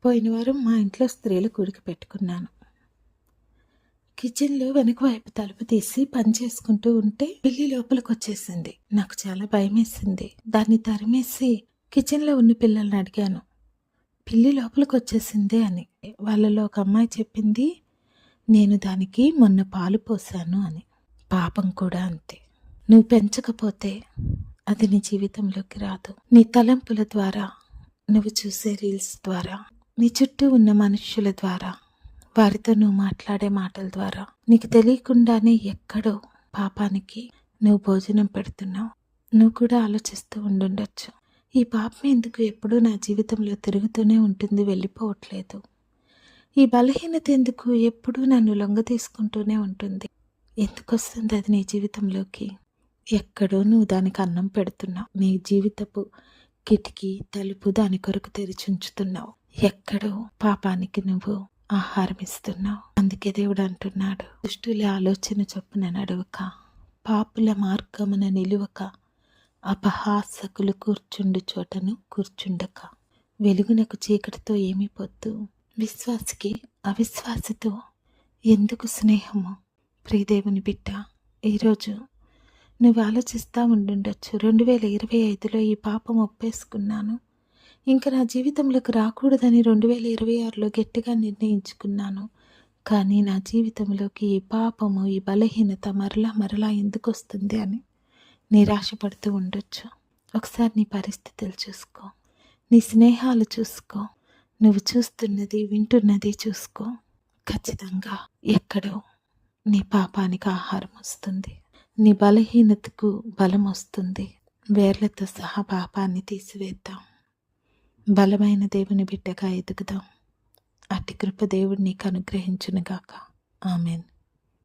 పోయిన వారం మా ఇంట్లో స్త్రీల కూడిక పెట్టుకున్నాను. కిచెన్లో వెనక వైపు తలుపు తీసి పని చేసుకుంటూ ఉంటే పిల్లి లోపలికి వచ్చేసింది. నాకు చాలా భయమేసింది. దాన్ని తరిమేసి కిచెన్లో ఉన్న పిల్లల్ని అడిగాను, పిల్లి లోపలికి వచ్చేసింది అని. వాళ్ళలో ఒక అమ్మాయి చెప్పింది, నేను దానికి మొన్న పాలు పోసాను అని. పాపం కూడా అంతే. నువ్వు పెంచకపోతే అది నీ జీవితంలోకి రాదు. నీ తలంపుల ద్వారా, నువ్వు చూసే రీల్స్ ద్వారా, నీ చుట్టూ ఉన్న మనుష్యుల ద్వారా, వారితో నువ్వు మాట్లాడే మాటల ద్వారా నీకు తెలియకుండానే ఎక్కడో పాపానికి నువ్వు భోజనం పెడుతున్నావు. నువ్వు కూడా ఆలోచిస్తూ ఉండుండొచ్చు, ఈ పాపం ఎందుకు ఎప్పుడూ నా జీవితంలో తిరుగుతూనే ఉంటుంది, వెళ్ళిపోవట్లేదు. ఈ బలహీనత ఎందుకు ఎప్పుడూ నన్ను లొంగ తీసుకుంటూనే ఉంటుంది, ఎందుకు వస్తుంది అది నీ జీవితంలోకి? ఎక్కడో నువ్వు దానికి అన్నం పెడుతున్నావు. నీ జీవితపు కిటికీ తలుపు దాని కొరకు తెరిచి ఉంచుతున్నావు. ఎక్కడో పాపానికి నువ్వు ఆహారం ఇస్తున్నావు. అందుకే దేవుడు అంటున్నాడు, దుష్టుల ఆలోచన చొప్పున నడవక, పాపుల మార్గమున నిలువక, అపహాసకులు కూర్చుండు చోటను కూర్చుండక. వెలుగునకు చీకటితో ఏమీ పొద్దు, విశ్వాసికి అవిశ్వాసితో ఎందుకు స్నేహము? ప్రియదేవుని బిడ్డ, ఈరోజు నువ్వు ఆలోచిస్తూ ఉండుండొచ్చు, 2025లో ఈ పాపం ఒప్పేసుకున్నాను, ఇంకా నా జీవితంలోకి రాకూడదని 2026లో గట్టిగా నిర్ణయించుకున్నాను. కానీ నా జీవితంలోకి ఈ పాపము, ఈ బలహీనత మరలా ఎందుకు వస్తుంది అని నిరాశపడుతూ ఉండొచ్చు. ఒకసారి నీ పరిస్థితులు చూసుకో, నీ స్నేహాలు చూసుకో, నువ్వు చూస్తున్నది వింటున్నది చూసుకో. ఖచ్చితంగా ఎక్కడో నీ పాపానికి ఆహారం వస్తుంది, నీ బలహీనతకు బలం వస్తుంది. వేర్లతో సహా పాపాన్ని తీసివేద్దాం. బలమైన దేవుని బిడ్డగా ఎదుగుదాం. అట్టి కృప దేవుడు నీకు అనుగ్రహించునుగాక. ఆమెన్.